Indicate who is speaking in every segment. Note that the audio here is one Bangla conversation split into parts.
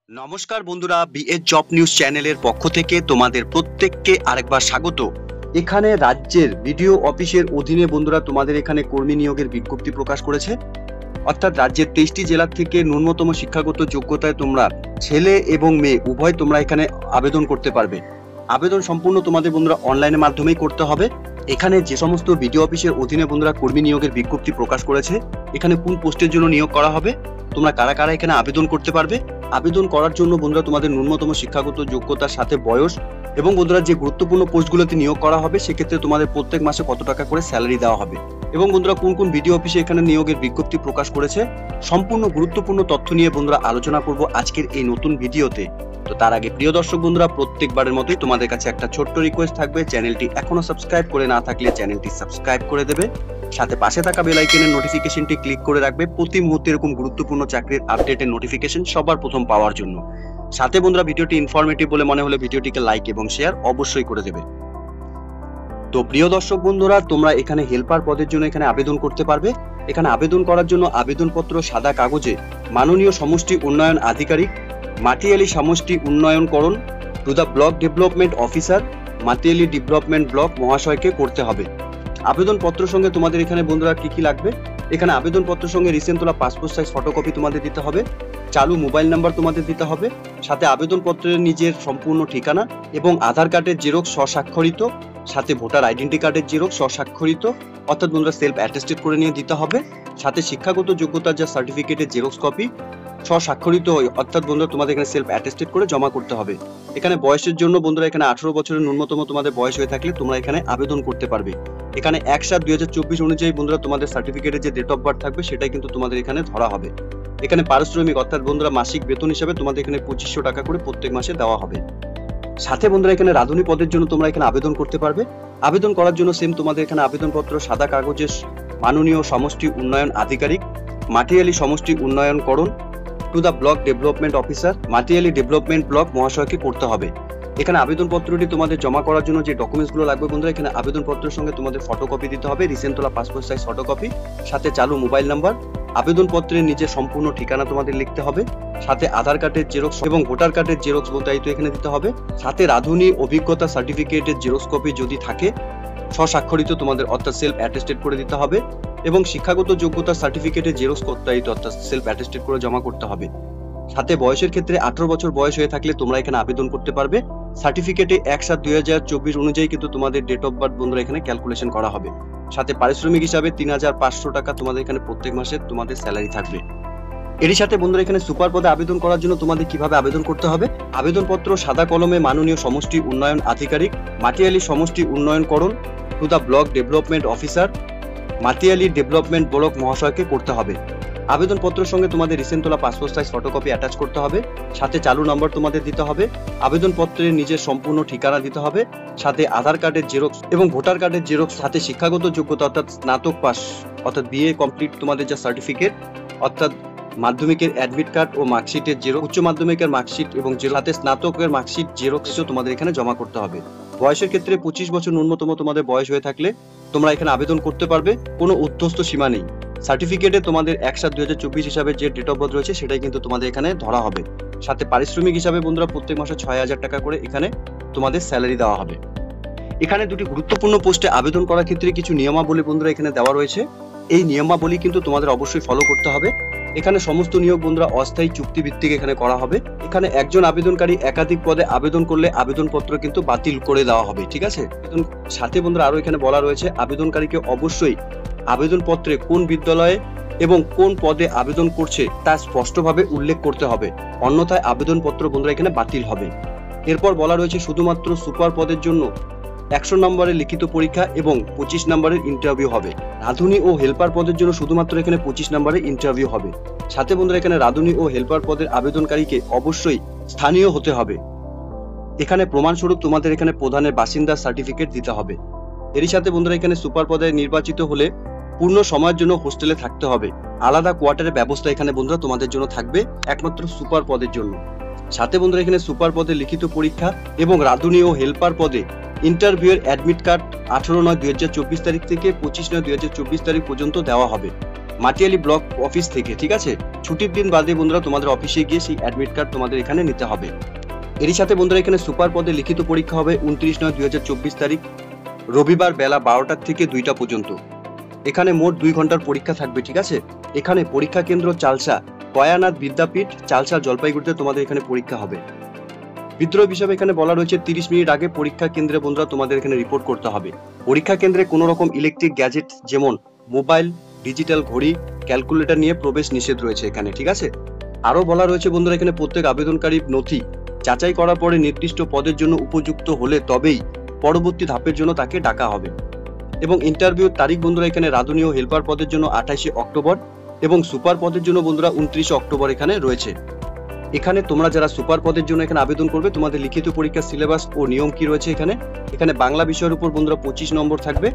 Speaker 1: নমস্কার বন্ধুরা, বিএস জব নিউজ চ্যানেলের পক্ষ থেকে তোমাদের প্রত্যেককে আরেকবার স্বাগত। এখানে রাজ্যের বিডিও অফিসের অধীনে বন্ধুরা তোমাদের এখানে কর্মী নিয়োগের বিজ্ঞপ্তি প্রকাশ করেছে। অর্থাৎ রাজ্যের 23টি জেলা থেকে ন্যূনতম শিক্ষাগত যোগ্যতায় তোমরা ছেলে এবং মেয়ে উভয় তোমরা এখানে আবেদন করতে পারবে। আবেদন সম্পূর্ণ তোমাদের বন্ধুরা অনলাইনের মাধ্যমেই করতে হবে। এখানে যে সমস্ত বিডিও অফিসের অধীনে বন্ধুরা কর্মী নিয়োগের বিজ্ঞপ্তি প্রকাশ করেছে, এখানে কোন পোস্টের জন্য নিয়োগ করা হবে, তোমরা কারা কারা এখানে আবেদন করতে পারবে। আবেদন করার জন্য বন্ধুরা তোমাদের ন্যূনতম শিক্ষাগত যোগ্যতার সাথে বয়স এবং বন্ধুরা যে গুরুত্বপূর্ণ পোস্টগুলোতে নিয়োগ করা হবে সেক্ষেত্রে তোমাদের প্রত্যেক মাসে কত টাকা করে স্যালারি দেওয়া হবে এবং বন্ধুরা কোন কোন বিডিও অফিসে এখানে নিয়োগের বিজ্ঞপ্তি প্রকাশ করেছে, সম্পূর্ণ গুরুত্বপূর্ণ তথ্য নিয়ে বন্ধুরা আলোচনা করব আজকের এই নতুন ভিডিওতে। তো তার আগে প্রিয় দর্শক বন্ধুরা, প্রত্যেকবারের মতোই তোমাদের কাছে একটা ছোট্ট রিকোয়েস্ট থাকবে, চ্যানেলটি এখনো সাবস্ক্রাইব করে না থাকলে চ্যানেলটি সাবস্ক্রাইব করে দেবে, সাথে পাশে থাকা বেল আইকনের নোটিফিকেশনটি ক্লিক করে রাখবে প্রতি মুহূর্তে এরকম গুরুত্বপূর্ণ চাকরির আপডেটের নোটিফিকেশন সবার প্রথম পাওয়ার জন্য। সাথে বন্ধুরা ভিডিওটি ইনফরমেটিভ বলে মনে হলে ভিডিওটিকে লাইক এবং শেয়ার অবশ্যই করে দেবে। তো প্রিয় দর্শক বন্ধুরা, তোমরা এখানে হেল্পার পদের জন্য এখানে আবেদন করতে পারবে। এখানে আবেদন করার জন্য আবেদনপত্র সাদা কাগজে মাননীয় সমষ্টি উন্নয়ন আধিকারিক মাটিয়ালি সমষ্টি উন্নয়নকরণ to the block development officer Matiali development block মহাশয়কে করতে হবে। আবেদনপত্র সঙ্গে তোমাদের এখানে বন্ধুরা কি কি লাগবে, এখানে আবেদনপত্র সঙ্গে রিসেন্ট তোলা পাসপোর্ট সাইজ ফটোকপি তোমাদের দিতে হবে, চালু মোবাইল নাম্বার তোমাদের দিতে হবে, সাথে আবেদনপত্রের নিজের সম্পূর্ণ ঠিকানা এবং আধার কার্ডের জেরক্স স্বস্বাক্ষরিত, সাথে ভোটার আইডেন্টি কার্ডের জেরক্স স্বস্বাক্ষরিত অর্থাৎ বন্ধুরা সেলফ অ্যাটেস্টেড করে নিয়ে দিতে হবে, সাথে শিক্ষাগত যোগ্যতার যা সার্টিফিকেটের জেরক্স কপি স্বস্বাক্ষরিত অর্থাৎ বন্ধুরা তোমাদের এখানে সেলফ অ্যাটেস্টেড করে জমা করতে হবে। এখানে বয়সের জন্য বন্ধুরা এখানে 18 বছরের ন্যূনতম তোমাদের বয়স হয়ে থাকলে তোমরা এখানে আবেদন করতে পারবে। এখানে 1/7/2024 অনুযায়ী বন্ধুরা তোমাদের সার্টিফিকেটের যে ডেট অফ বার্থ থাকবে সেটাই কিন্তু তোমাদের এখানে ধরা হবে। এখানে পারিশ্রমিক অর্থাৎ বন্ধুরা মাসিক বেতন হিসাবে তোমাদের এখানে 2500 টাকা করে প্রত্যেক মাসে দেওয়া হবে। সাথে বন্ধুরা এখানে রাঁধুনি পদের জন্য তোমরা এখানে আবেদন করতে পারবে। আবেদন করার জন্য সেম তোমাদের এখানে আবেদনপত্র সাদা কাগজে মাননীয় সমষ্টি উন্নয়ন আধিকারিক মাটিয়ালি সমষ্টি উন্নয়নকরণ to the block development officer Matiali development block মহাশয়কে করতে হবে। এখানে আবেদনপত্রটি তোমাদের জমা করার জন্য যে ডকুমেন্টসগুলো লাগবে বন্ধুরা, এখানে আবেদনপত্রের সঙ্গে তোমাদের ফটোকপি দিতে হবে, রিসেন্ট তোলা পাসপোর্ট সাইজ ফটোকপি, সাথে চালু মোবাইল নাম্বার, আবেদনপত্রের নিজের সম্পূর্ণ ঠিকানা তোমাদের লিখতে হবে, সাথে আধার কার্ডের জেরক্স এবং ভোটার কার্ডের জেরক্স বলতে এখানে দিতে হবে, সাথে রাঁধুনি অভিজ্ঞতা সার্টিফিকেটের জেরক্স কপি যদি থাকে স্বস্বাক্ষরিত তোমাদের অর্থাৎ সেলফ অ্যাটেস্টেড করে দিতে হবে এবং শিক্ষাগত যোগ্যতা সার্টিফিকেটের জেরক্স করতে অর্থাৎ সেলফ অ্যাটেস্টেড করে জমা করতে হবে। সাথে বয়সের ক্ষেত্রে 18 বছর বয়স হয়ে থাকলে তোমরা এখানে আবেদন করতে পারবে। সার্টিফিকেটে 1/7/2024 অনুযায়ী কিন্তু তোমাদের ডেট অফ বার্থ বন্ধুরা এখানে ক্যালকুলেশন করা হবে। সাথে পারিশ্রমিক হিসাবে 3500 টাকা তোমাদের এখানে প্রত্যেক মাসে তোমাদের স্যালারি থাকবে। এরই সাথে বন্ধুরা এখানে সুপার পদে আবেদন করার জন্য তোমাদের কিভাবে আবেদন করতে হবে, আবেদনপত্র সাদা কলমে মাননীয় সমষ্টি উন্নয়ন আধিকারিক মাটিয়ালি সমষ্টি উন্নয়নকরণ to the block development officer Matiali development block মহাশয়কে করতে হবে। আবেদনপত্রের সঙ্গে তোমাদের রিসেন্ট তোলা পাসপোর্ট সাইজ ফটোকপি অ্যাটাচ করতে হবে, সাথে চালু নম্বর তোমাদের দিতে হবে, আবেদনপত্রের নিজের সম্পূর্ণ ঠিকানা দিতে হবে, সাথে আধার কার্ডের জেরক্স এবং ভোটার কার্ডের জেরক্স, সাথে শিক্ষাগত যোগ্যতা অর্থাৎ স্নাতক পাস অর্থাৎ বিএ কমপ্লিট তোমাদের যা সার্টিফিকেট অর্থাৎ মাধ্যমিকের অ্যাডমিট কার্ড ও মার্কশিটের জেরক্স, উচ্চ মাধ্যমিকের মার্কশিট এবং সাথে স্নাতকের মার্কশিট জেরক্সও তোমাদের এখানে জমা করতে হবে। বয়সের ক্ষেত্রে 25 বছর ন্যূনতম তোমাদের বয়স হয়ে থাকলে তোমরা এখানে আবেদন করতে পারবে, কোনো উদ্ধস্ত সীমা নেই। সার্টিফিকেটে তোমাদের 1/7/2024 হিসাবে যে ডেট অফ বার্থ রয়েছে সেটাই কিন্তু তোমাদের এখানে ধরা হবে। সাথে পারিশ্রমিক হিসাবে বন্ধুরা প্রত্যেক মাসে 6000 টাকা করে এখানে তোমাদের স্যালারি দেওয়া হবে। এখানে দুটি গুরুত্বপূর্ণ পোস্টে আবেদন করার ক্ষেত্রে কিছু নিয়মাবলী বন্ধুরা এখানে দেওয়া রয়েছে। এই নিয়মাবলী কিন্তু তোমাদের অবশ্যই ফলো করতে হবে। এখানে সমস্ত নিয়োগ বন্ধুরা অস্থায়ী চুক্তি ভিত্তিক এখানে করা হবে। এখানে একজন আবেদনকারী একাধিক পদে আবেদন করলে আবেদনপত্র কিন্তু বাতিল করে দেওয়া হবে, ঠিক আছে। সাথে বন্ধুরা আরো এখানে বলা রয়েছে আবেদনকারীকে অবশ্যই আবেদনপত্রে কোন বিদ্যালয়ে এবং কোন পদে আবেদন করছে তা স্পষ্টভাবে উল্লেখ করতে হবে, অন্যথায় আবেদনপত্র বন্ধুরা এখানে বাতিল হবে। এরপর বলা রয়েছে শুধুমাত্র সুপার পদের জন্য 100 নম্বরের লিখিত পরীক্ষা এবং 25 নম্বরের ইন্টারভিউ হবে। রাঁধুনি ও হেল্পার পদের জন্য শুধুমাত্র এখানে 25 নম্বরের ইন্টারভিউ হবে। সাথে বন্ধুরা এখানে রাঁধুনি ও হেল্পার পদের আবেদনকারীকে অবশ্যই স্থানীয় হতে হবে। এখানে প্রমাণস্বরূপ তোমাদের এখানে প্রধানের বাসিন্দার সার্টিফিকেট দিতে হবে। এরই সাথে বন্ধুরা এখানে সুপার পদে নির্বাচিত হলে পূর্ণ সময়ের জন্য হোস্টেলে থাকতে হবে। আলাদা কোয়ার্টারের ব্যবস্থা এখানে বন্ধুরা তোমাদের জন্য থাকবে একমাত্র সুপার পদের জন্য। সাথে বন্ধুরা এখানে সুপার পদে লিখিত পরীক্ষা এবং রাঁধুনি ও হেল্পার পদে ইন্টারভিউ এর অ্যাডমিট কার্ড 18/9/2024 তারিখ থেকে 25/9/2024 তারিখ পর্যন্ত দেওয়া হবে। মাটিয়ালি ব্লক অফিস থেকে, ঠিক আছে। ছুটির দিন বাদে বন্ধুরা তোমাদের অফিসে গিয়ে সেই অ্যাডমিট কার্ড তোমাদের এখানে নিতে হবে। এরই সাথে বন্ধুরা এখানে সুপার পদে লিখিত পরীক্ষা হবে 29/9/2024 তারিখ রবিবার বেলা 12টা থেকে 2টা পর্যন্ত। এখানে মোট 2 ঘন্টার পরীক্ষা থাকবে, ঠিক আছে। এখানে পরীক্ষা কেন্দ্র চালসা গয়ানাথ বিদ্যাপীঠ, চালসা জলপাইগুড়িতে তোমাদের এখানে পরীক্ষা হবে। বিদ্রোহ হিসাবে এখানে বলা রয়েছে 30 মিনিট আগে পরীক্ষা কেন্দ্রে বন্ধুরা তোমাদের এখানে রিপোর্ট করতে হবে। পরীক্ষা কেন্দ্রে কোনো রকম ইলেকট্রিক গ্যাজেট যেমন মোবাইল, ডিজিটাল ঘড়ি, ক্যালকুলেটর নিয়ে প্রবেশ নিষেধ রয়েছে এখানে, ঠিক আছে। আরো বলা রয়েছে বন্ধুরা এখানে প্রত্যেক আবেদনকারীর নথি যাচাই করার পরে নির্দিষ্ট পদের জন্য উপযুক্ত হলে তবেই পরবর্তী ধাপের জন্য তাকে ডাকা হবে। এবং ইন্টারভিউর তারিখ বন্ধুরা এখানে রাঁধুনি ও হেল্পার পদের জন্য 28 অক্টোবর এবং সুপার পদের জন্য বন্ধুরা 29 অক্টোবর এখানে রয়েছে। এখানে তোমরা যারা সুপার পদের জন্য এখানে আবেদন করবে তোমাদের লিখিত পরীক্ষার সিলেবাস ও নিয়ম কি রয়েছে এখানে বাংলা বিষয়ের উপর বন্ধুরা 25 নম্বর থাকবে,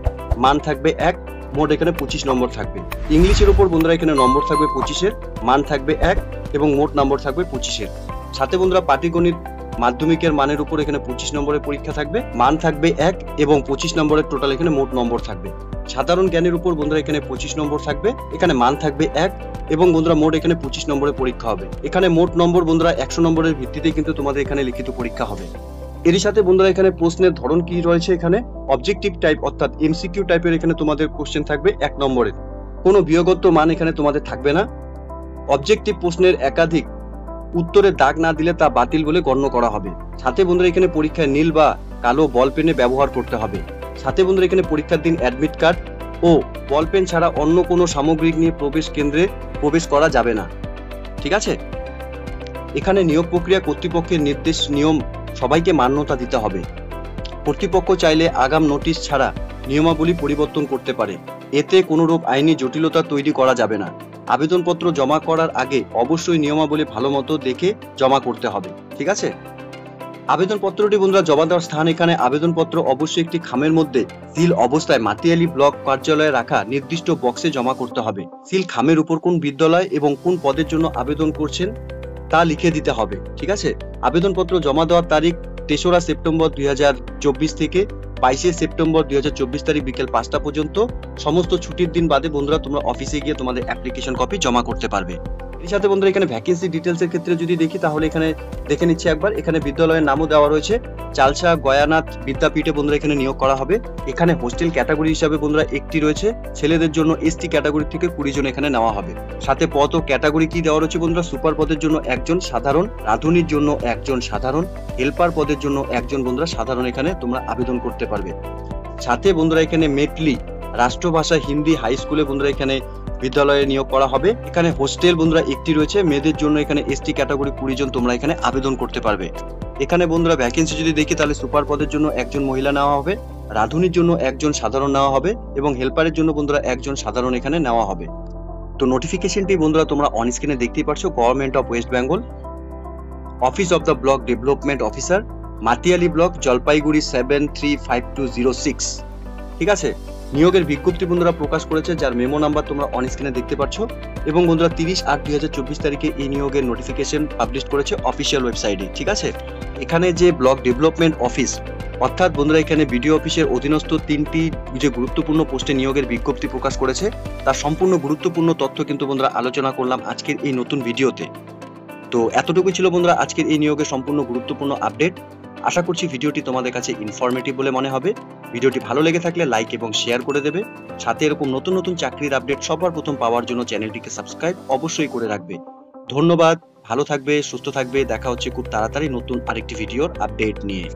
Speaker 1: মান থাকবে 1, মোট এখানে 25 নম্বর থাকবে। ইংলিশের উপর বন্ধুরা এখানে নম্বর থাকবে 25-এর, মান থাকবে 1 এবং মোট নম্বর থাকবে 25-এর। সাথে বন্ধুরা পাটিগণিত মাধ্যমিকের মানের উপর এখানে 25 নম্বরের পরীক্ষা থাকবে, মান থাকবে 1 এবং 25 নম্বরের টোটাল এখানে মোট নম্বর থাকবে। সাধারণ জ্ঞানের উপর বন্ধুরা এখানে 25 নম্বর থাকবে, এখানে মান থাকবে 1 এবং বন্ধুরা মোট এখানে 25 নম্বরের পরীক্ষা হবে। এখানে মোট নম্বর বন্ধুরা 100 নম্বরের ভিত্তিতে কিন্তু তোমাদের এখানে লিখিত পরীক্ষা হবে। এরই সাথে বন্ধুরা এখানে প্রশ্নের ধরন কি রয়েছে, এখানে অবজেক্টিভ টাইপ অর্থাৎ এমসিকিউ টাইপের এখানে তোমাদের কোশ্চেন থাকবে 1 নম্বরের, কোনো বিয়োগত্ব মান এখানে তোমাদের থাকবে না। অবজেক্টিভ প্রশ্নের একাধিক উত্তরে দাগ না দিলে তা বাতিল বলে গণ্য করা হবে। সাথে বন্ধুরা এখানে পরীক্ষায় নীল বা কালো বল পেনে ব্যবহার করতে হবে। সাথে বন্ধুরা এখানে পরীক্ষার দিন অ্যাডমিট কার্ড ও বল পেন ছাড়া অন্য কোনো সামগ্রী নিয়ে প্রবেশ কেন্দ্রে প্রবেশ করা যাবে না, ঠিক আছে। এখানে নিয়োগ প্রক্রিয়া কর্তৃপক্ষের নির্দেশ নিয়ম সবাইকে মান্যতা দিতে হবে। কর্তৃপক্ষ চাইলে আগাম নোটিশ ছাড়া নিয়মাবলী পরিবর্তন করতে পারে, এতে কোনোরূপ আইনি জটিলতা তৈরি করা যাবে না। আবেদনপত্র জমা করার আগে অবশ্যই নিয়মাবলী ভালো মতো দেখে জমা করতে হবে, ঠিক আছে। আবেদনপত্রটি বন্ধুরা জমা দেওয়ার স্থান এখানে আবেদনপত্র অবশ্যই একটি খামের মধ্যে সিল অবস্থায় মাটিয়ালি ব্লক কার্যালয়ে রাখা নির্দিষ্ট বক্সে জমা করতে হবে। সিল খামের উপর কোন বিদ্যালয় এবং কোন পদের জন্য আবেদন করছেন তা লিখে দিতে হবে, ঠিক আছে। আবেদনপত্র জমা দেওয়ার তারিখ 3রা সেপ্টেম্বর 2024 থেকে 22শে সেপ্টেম্বর 2024 তারিখ বিকেল 5টা পর্যন্ত। সমস্ত ছুটির দিন বাদে বন্ধুরা তোমরা অফিসে গিয়ে তোমাদের অ্যাপ্লিকেশন কপি জমা করতে পারবে। এর সাথে বন্ধুরা এখানে ভ্যাকেন্সি ডিটেলস এর ক্ষেত্রে যদি দেখি তাহলে এখানে দেখে নিচ্ছি একবার। এখানে বিদ্যালয়ের নামও দেওয়া রয়েছে, চালসা গয়ানাথ বিদ্যাপীঠে বন্ধুরা এখানে নিয়োগ করা হবে। এখানে হোস্টেল ক্যাটাগরি হিসাবে বন্ধুরা একটি রয়েছে, ছেলেদের জন্য এসটি ক্যাটাগরি থেকে 20 জন এখানে নেওয়া হবে। সাথে পদ ও ক্যাটাগরি কি দেওয়া রয়েছে বন্ধুরা, সুপার পদের জন্য 1 জন সাধারণ, রাঁধুনির জন্য 1 জন সাধারণ, হেল্পার পদের জন্য 1 জন বন্ধুরা সাধারণ এখানে তোমরা আবেদন করতে পারবে। সাথে বন্ধুরা এখানে মেটলি রাষ্ট্রভাষা হিন্দি হাই স্কুলে বন্ধুরা এখানে বিদ্যালয়ে নিয়োগ করা হবে। এখানে হোস্টেল বন্ধুরা একটি রয়েছে, মেয়েদের জন্য এখানে এসটি ক্যাটাগরি 20 জন তোমরা এখানে আবেদন করতে পারবে। এখানে বন্ধুরা ভ্যাকেন্সি যদি দেখি তাহলে সুপার পদের জন্য 1 জন মহিলা নেওয়া হবে, রাঁধুনির জন্য 1 জন সাধারণ নেওয়া হবে এবং হেল্পারের জন্য বন্ধুরা 1 জন সাধারণ এখানে নেওয়া হবে। তো নোটিফিকেশনটি বন্ধুরা তোমরা অন স্ক্রিনে দেখতেই পাচ্ছ, government of West Bengal, office of the block development officer, Matiali block, Jalpaiguri 735206, ঠিক আছে। নিয়োগের বিজ্ঞপ্তি বন্ধুরা প্রকাশ করেছে, যার মেমো নাম্বার তোমরা অন স্ক্রিনে দেখতে পাচ্ছ এবং বন্ধুরা 30/8/2024 তারিখে এই নিয়োগের নোটিফিকেশন পাবলিশ করেছে অফিসিয়াল ওয়েবসাইটে, ঠিক আছে। এখানে যে ব্লক ডেভেলপমেন্ট অফিস অর্থাৎ বন্ধুরা এখানে বিডিও অফিসের অধীনস্থ 3টি যে গুরুত্বপূর্ণ পোস্টে নিয়োগের বিজ্ঞপ্তি প্রকাশ করেছে তার সম্পূর্ণ গুরুত্বপূর্ণ তথ্য কিন্তু বন্ধুরা আলোচনা করলাম আজকের এই নতুন ভিডিওতে। তো এতটুকুই ছিল বন্ধুরা আজকের এই নিয়োগের সম্পূর্ণ গুরুত্বপূর্ণ আপডেট। আশা করছি ভিডিওটি তোমাদের কাছে ইনফরমেটিভ বলে মনে হবে। ভিডিওটি ভালো লেগে থাকলে লাইক এবং শেয়ার করে দেবে। সাথে এরকম নতুন নতুন চাকরির আপডেট সবার প্রথম পাওয়ার জন্য চ্যানেলটিকে সাবস্ক্রাইব অবশ্যই করে রাখবে। ধন্যবাদ, ভালো থাকবে, সুস্থ থাকবে। দেখা হচ্ছে খুব তাড়াতাড়ি নতুন আরেকটি ভিডিওর আপডেট নিয়ে।